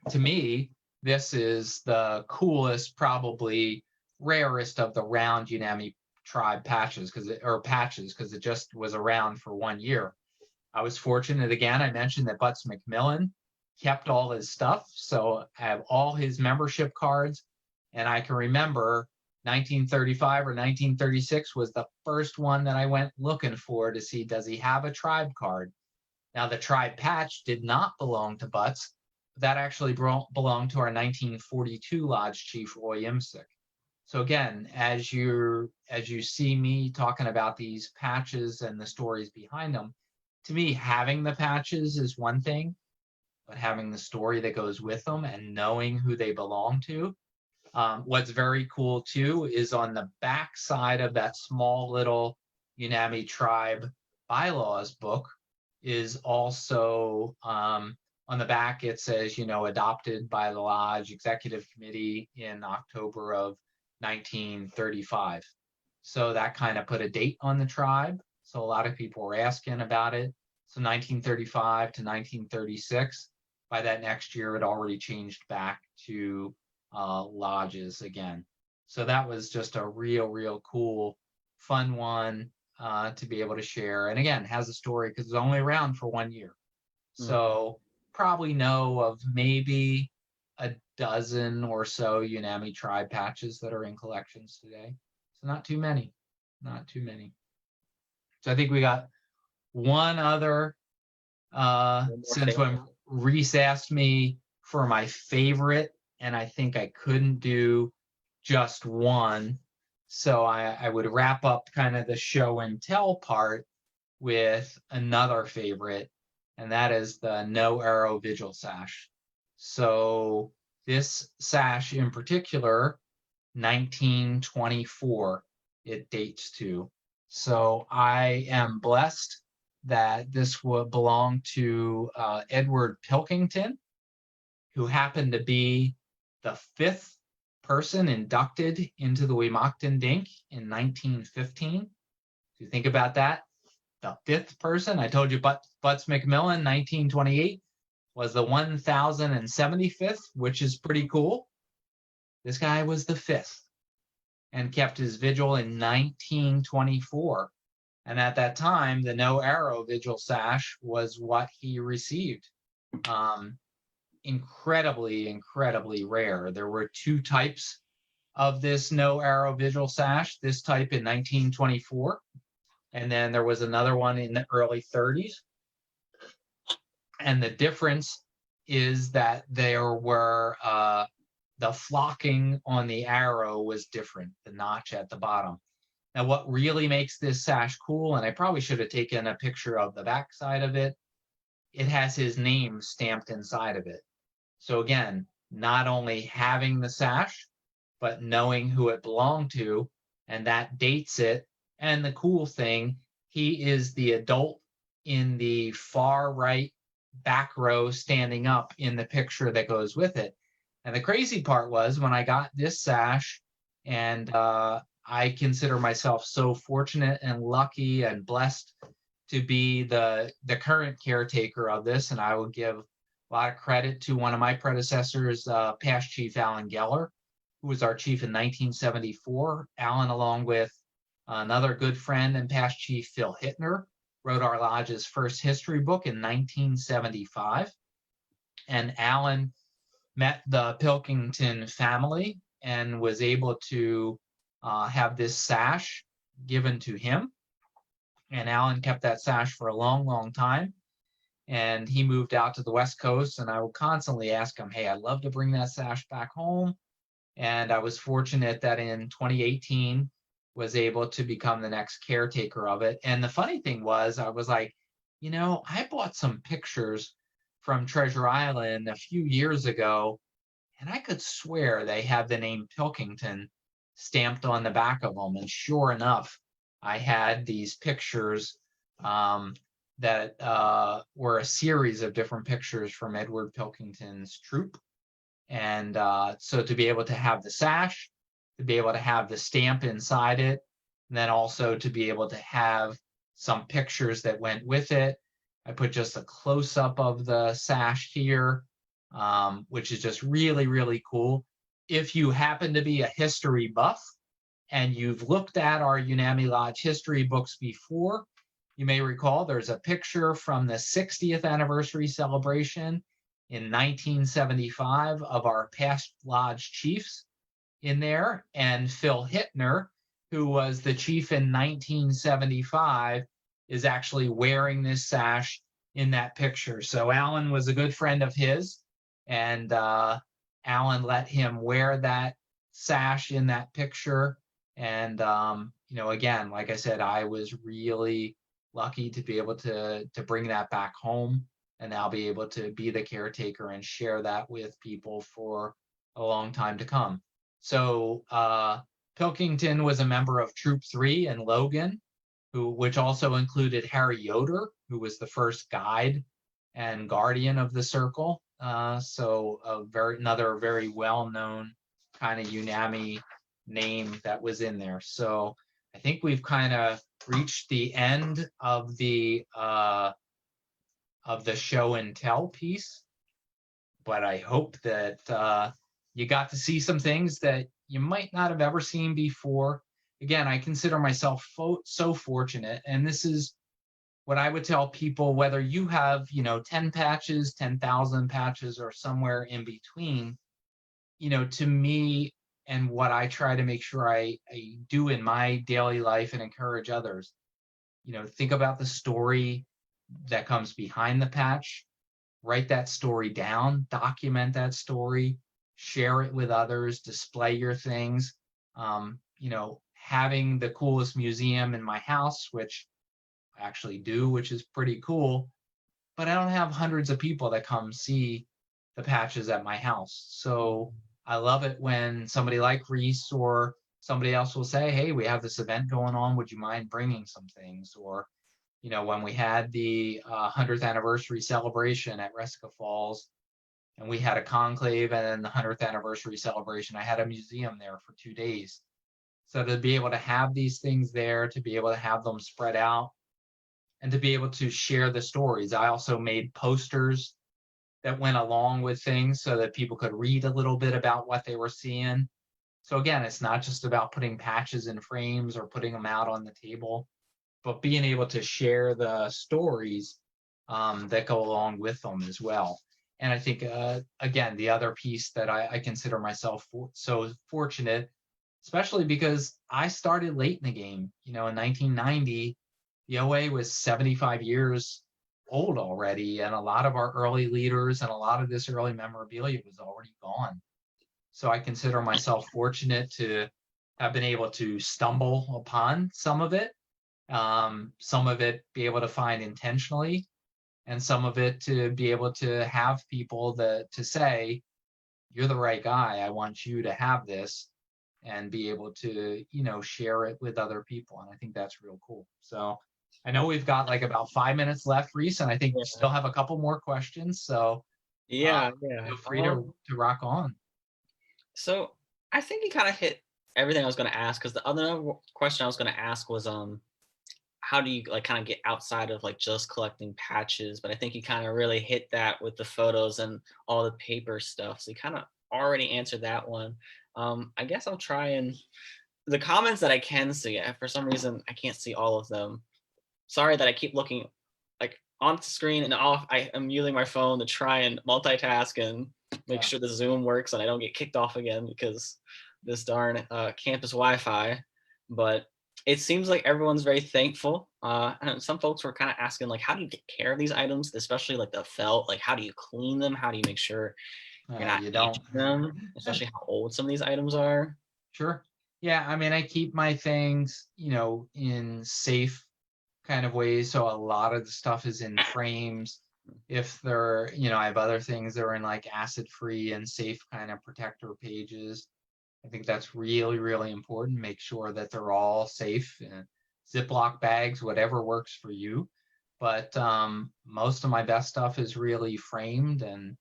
To me, this is the coolest, probably rarest of the round Unami Tribe patches, because it just was around for 1 year. I was fortunate, again, I mentioned that Butts McMillan kept all his stuff. So I have all his membership cards. And I can remember 1935 or 1936 was the first one that I went looking for to see, does he have a tribe card? Now, the tribe patch did not belong to Butts. That actually belonged to our 1942 Lodge Chief, Roy Imsick. So again, as you see me talking about these patches and the stories behind them, to me, having the patches is one thing, but having the story that goes with them and knowing who they belong to. What's very cool too is on the back side of that small little Unami Tribe bylaws book is also on the back. It says, adopted by the Lodge Executive Committee in October of 1935. So that kind of put a date on the tribe. So a lot of people were asking about it. So 1935 to 1936. By that next year, it already changed back to lodges again. So that was just a real cool, fun one to be able to share. And again, has a story because it's only around for 1 year. So probably know of maybe a dozen or so Unami Tribe patches that are in collections today. So not too many. So I think we got one other, since when Reese asked me for my favorite, and I think I couldn't do just one. So I would wrap up kind of the show and tell part with another favorite, and that is the No Arrow Vigil Sash. So this sash in particular, 1924, it dates to. So I am blessed that this would belong to Edward Pilkington, who happened to be the 5th person inducted into the Weemockton Dink in 1915. If you think about that, the 5th person, I told you Butts McMillan, 1928, was the 1075th, which is pretty cool. This guy was the 5th and kept his vigil in 1924. And at that time, the No Arrow Vigil Sash was what he received. Incredibly rare. There were 2 types of this No Arrow Vigil Sash, this type in 1924. And then there was another one in the early 30s. And the difference is that there were the flocking on the arrow was different, the notch at the bottom. Now, what really makes this sash cool, and I probably should have taken a picture of the back side of it, it has his name stamped inside of it. So again, not only having the sash, but knowing who it belonged to, and that dates it. And the cool thing, he is the adult in the far right back row standing up in the picture that goes with it. And the crazy part was when I got this sash and I consider myself so fortunate and lucky and blessed to be the current caretaker of this, and I will give a lot of credit to one of my predecessors, past Chief Alan Geller, who was our chief in 1974. Alan, along with another good friend and past chief Phil Hittner, wrote our lodge's first history book in 1975. And Alan met the Pilkington family and was able to have this sash given to him. And Alan kept that sash for a long, long time. And he moved out to the West Coast, and I would constantly ask him, hey, I'd love to bring that sash back home. And I was fortunate that in 2018 was able to become the next caretaker of it. And the funny thing was, I was like, I bought some pictures from Treasure Island a few years ago, and I could swear they had the name Pilkington stamped on the back of them. And sure enough, I had these pictures that were a series of different pictures from Edward Pilkington's troop. And so to be able to have the sash, to be able to have the stamp inside it, and then also to be able to have some pictures that went with it. I put just a close-up of the sash here, which is just really, really cool. If you happen to be a history buff and you've looked at our Unami Lodge history books before, you may recall there's a picture from the 60th anniversary celebration in 1975 of our past lodge chiefs in there. And Phil Hittner, who was the chief in 1975, is actually wearing this sash in that picture. So Alan was a good friend of his, and Alan let him wear that sash in that picture. And, again, like I said, I was really lucky to be able to bring that back home, and I'll be able to be the caretaker and share that with people for a long time to come. So Pilkington was a member of Troop 3 in Logan, which also included Harry Yoder, who was the first guide and guardian of the circle. So another very well-known kind of Unami name that was in there. So I think we've kind of reached the end of the show and tell piece, but I hope that you got to see some things that you might not have ever seen before. Again, I consider myself so fortunate, and this is what I would tell people, whether you have 10 patches, 10,000 patches, or somewhere in between. To me, and what I try to make sure I do in my daily life and encourage others, think about the story that comes behind the patch, write that story down, document that story, share it with others, display your things. Having the coolest museum in my house, which I actually do, which is pretty cool, but I don't have hundreds of people that come see the patches at my house. So I love it when somebody like Reese or somebody else will say, hey, we have this event going on, would you mind bringing some things? Or when we had the 100th anniversary celebration at Resica Falls, and we had a conclave, and then the 100th anniversary celebration, I had a museum there for 2 days. So to be able to have these things there, to be able to have them spread out, and to be able to share the stories. I also made posters that went along with things so that people could read a little bit about what they were seeing. So again, it's not just about putting patches in frames or putting them out on the table, but being able to share the stories that go along with them as well. And I think, again, the other piece that I consider myself so fortunate, especially because I started late in the game. In 1990, the OA was 75 years old already, and a lot of our early leaders and a lot of this early memorabilia was already gone. So I consider myself fortunate to have been able to stumble upon some of it be able to find intentionally, and some of it to be able to have people to say, you're the right guy, I want you to have this, and be able to, share it with other people. And I think that's real cool. So I know we've got like about 5 minutes left, Reese, and I think we still have a couple more questions. So yeah. feel free to rock on. So I think you kind of hit everything I was going to ask, because the other question I was going to ask was how do you like kind of get outside of like just collecting patches? But I think you kind of really hit that with the photos and all the paper stuff. So you kind of already answered that one. I guess I'll try and the comments that I can see. For some reason, I can't see all of them. Sorry that I keep looking like on the screen and off. I am using my phone to try and multitask and make sure the Zoom works and I don't get kicked off again because this darn campus Wi-Fi. But it seems like everyone's very thankful. And some folks were kind of asking, like, how do you take care of these items, especially like the felt? Like, how do you clean them? How do you make sure you're not You aging don't. them, especially how old some of these items are? Sure. Yeah, I mean, I keep my things, in safe kind of ways. So a lot of the stuff is in frames. If they're, I have other things that are in like acid-free and safe kind of protector pages. I think that's really, really important. Make sure that they're all safe. Ziploc bags, whatever works for you. But most of my best stuff is really framed, and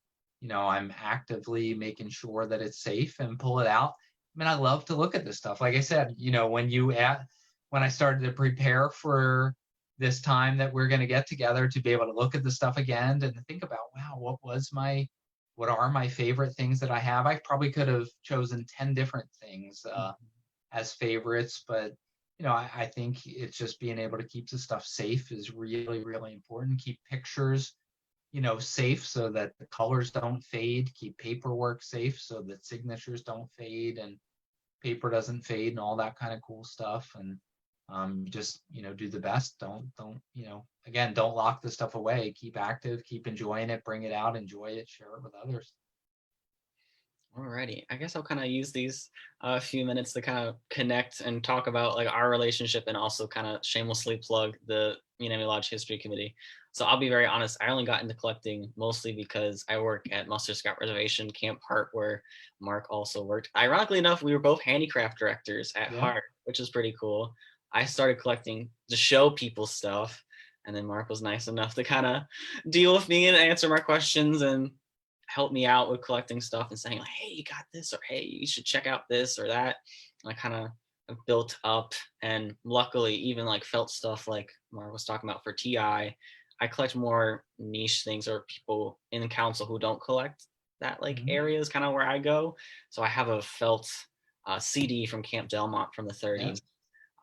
I'm actively making sure that it's safe and pull it out. I mean, I love to look at this stuff. Like I said, when I started to prepare for this time that we're going to get together to be able to look at the stuff again and think about, wow, what are my favorite things that I have? I probably could have chosen 10 different things as favorites, but I think it's just being able to keep the stuff safe is really, really important. Keep pictures, safe so that the colors don't fade. Keep paperwork safe so that signatures don't fade and paper doesn't fade and all that kind of cool stuff. And just do the best. Don't again, don't lock the stuff away. Keep active, keep enjoying it, bring it out, enjoy it, share it with others. Alrighty, I guess I'll kind of use these few minutes to kind of connect and talk about like our relationship and also kind of shamelessly plug the Unami Lodge History Committee. So I'll be very honest, I only got into collecting mostly because I work at Mustard Scout Reservation Camp Hart, where Mark also worked. Ironically enough, we were both handicraft directors at Hart, which is pretty cool. I started collecting to show people stuff, and then Mark was nice enough to kind of deal with me and answer my questions and help me out with collecting stuff and saying like, hey, you got this, or hey, you should check out this or that. And I kind of built up, and luckily even like felt stuff like Mark was talking about for TI, I collect more niche things or people in the council who don't collect that like area is kind of where I go. So I have a felt CD from Camp Delmont from the 30s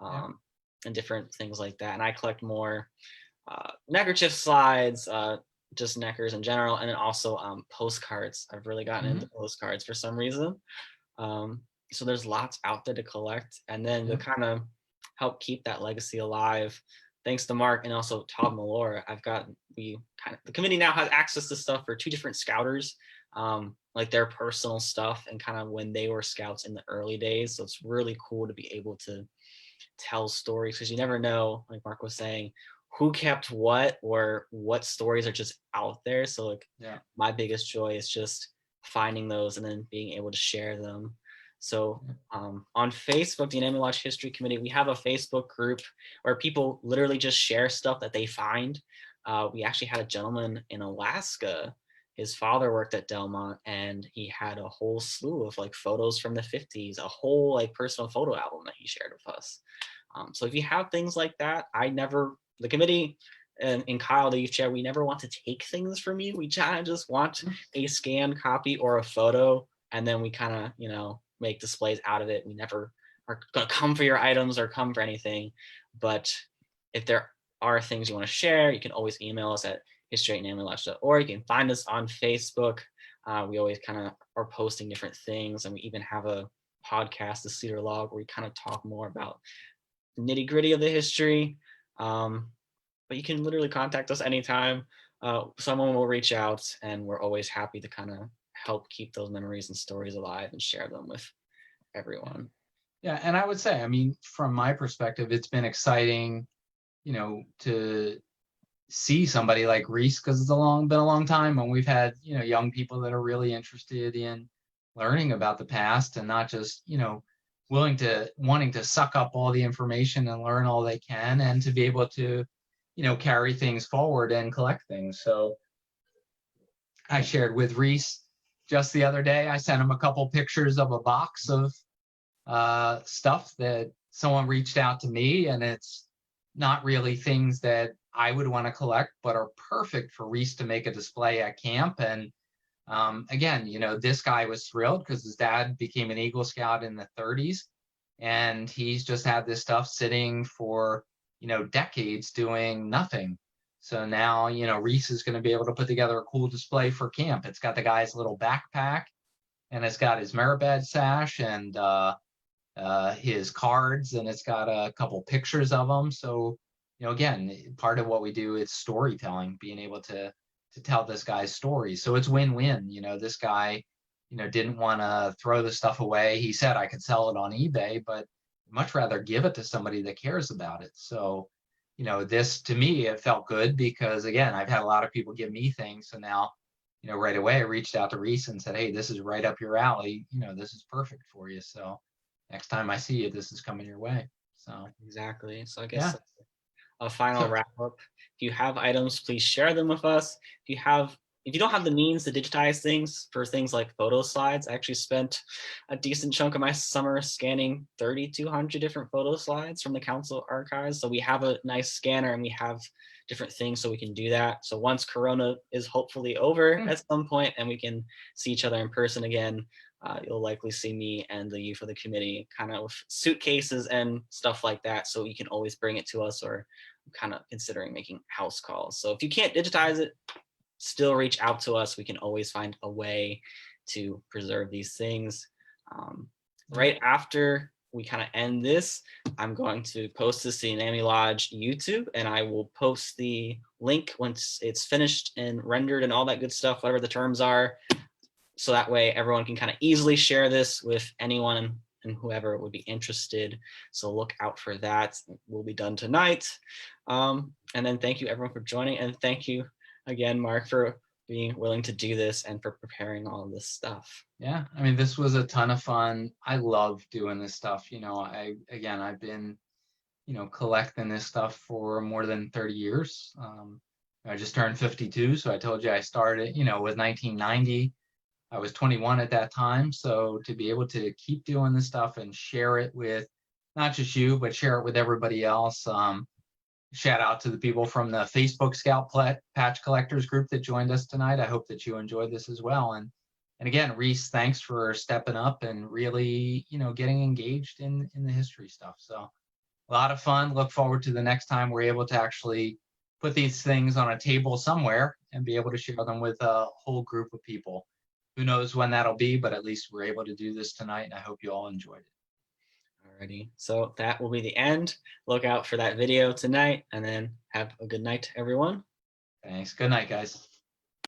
and different things like that. And I collect more neckerchief slides, just neckers in general, and then also postcards. I've really gotten into postcards for some reason. So there's lots out there to collect, and then to kind of help keep that legacy alive. Thanks to Mark and also Todd Malora, the committee now has access to stuff for two different scouters, like their personal stuff and kind of when they were scouts in the early days. So it's really cool to be able to tell stories because you never know, like Mark was saying, who kept what or what stories are just out there. So like my biggest joy is just finding those and then being able to share them. So on Facebook, the Unami Lodge History Committee, we have a Facebook group where people literally just share stuff that they find. We actually had a gentleman in Alaska. His father worked at Delmont and he had a whole slew of like photos from the 50s, a whole like personal photo album that he shared with us. So if you have things like that, the committee and Kyle, the youth chair, we never want to take things from you. We kind of just want a scanned copy or a photo, and then we kind of, make displays out of it. We never are going to come for your items or come for anything. But if there are things you want to share, you can always email us at history@unamilodge.org. You can find us on Facebook. We always kind of are posting different things, and we even have a podcast, the Cedar Log, where we kind of talk more about the nitty gritty of the history. But you can literally contact us anytime. Someone will reach out, and we're always happy to kind of help keep those memories and stories alive and share them with everyone. Yeah, and I would say, I mean, from my perspective, it's been exciting, to see somebody like Reese, because it's been a long time, and we've had, young people that are really interested in learning about the past and not just, wanting to suck up all the information and learn all they can, and to be able to, carry things forward and collect things. So I shared with Reese just the other day, I sent him a couple pictures of a box of stuff that someone reached out to me, and it's not really things that I would want to collect, but are perfect for Reese to make a display at camp. And again, this guy was thrilled because his dad became an Eagle Scout in the 30s, and he's just had this stuff sitting for, decades doing nothing. So now, Reese is going to be able to put together a cool display for camp. It's got the guy's little backpack, and it's got his Maribed sash and his cards, and it's got a couple pictures of them. So, again, part of what we do is storytelling, being able to tell this guy's story. So it's win-win. This guy, didn't want to throw the stuff away. He said I could sell it on eBay, but much rather give it to somebody that cares about it. So, this to me, it felt good because again, I've had a lot of people give me things. So now, right away I reached out to Reese and said, hey, this is right up your alley. This is perfect for you. So next time I see you, this is coming your way. So Exactly. So I yeah. guess a final So wrap up. If you have items, please share them with us. If you don't have the means to digitize things for things like photo slides, I actually spent a decent chunk of my summer scanning 3,200 different photo slides from the council archives. So we have a nice scanner and we have different things so we can do that. So once Corona is hopefully over at some point and we can see each other in person again, you'll likely see me and the youth of the committee kind of with suitcases and stuff like that. So you can always bring it to us, or kind of considering making house calls. So if you can't digitize it, still reach out to us. We can always find a way to preserve these things. Right after we kind of end this, I'm going to post this to the Unami Lodge YouTube, and I will post the link once it's finished and rendered and all that good stuff, whatever the terms are. So that way everyone can kind of easily share this with anyone and whoever would be interested. So look out for that. It will be done tonight. And then thank you everyone for joining. And thank you again, Mark, for being willing to do this and for preparing all of this stuff. Yeah, I mean, this was a ton of fun. I love doing this stuff. I've been, collecting this stuff for more than 30 years. I just turned 52. So I told you I started, with 1990. I was 21 at that time. So to be able to keep doing this stuff and share it with not just you, but share it with everybody else. Shout out to the people from the Facebook Scout Patch Collectors group that joined us tonight. I hope that you enjoyed this as well. And again, Reese, thanks for stepping up and really, getting engaged in the history stuff. So a lot of fun. Look forward to the next time we're able to actually put these things on a table somewhere and be able to share them with a whole group of people. Who knows when that'll be, but at least we're able to do this tonight, and I hope you all enjoyed it. Alrighty, so that will be the end. Look out for that video tonight, and then have a good night, everyone. Thanks. Good night, guys.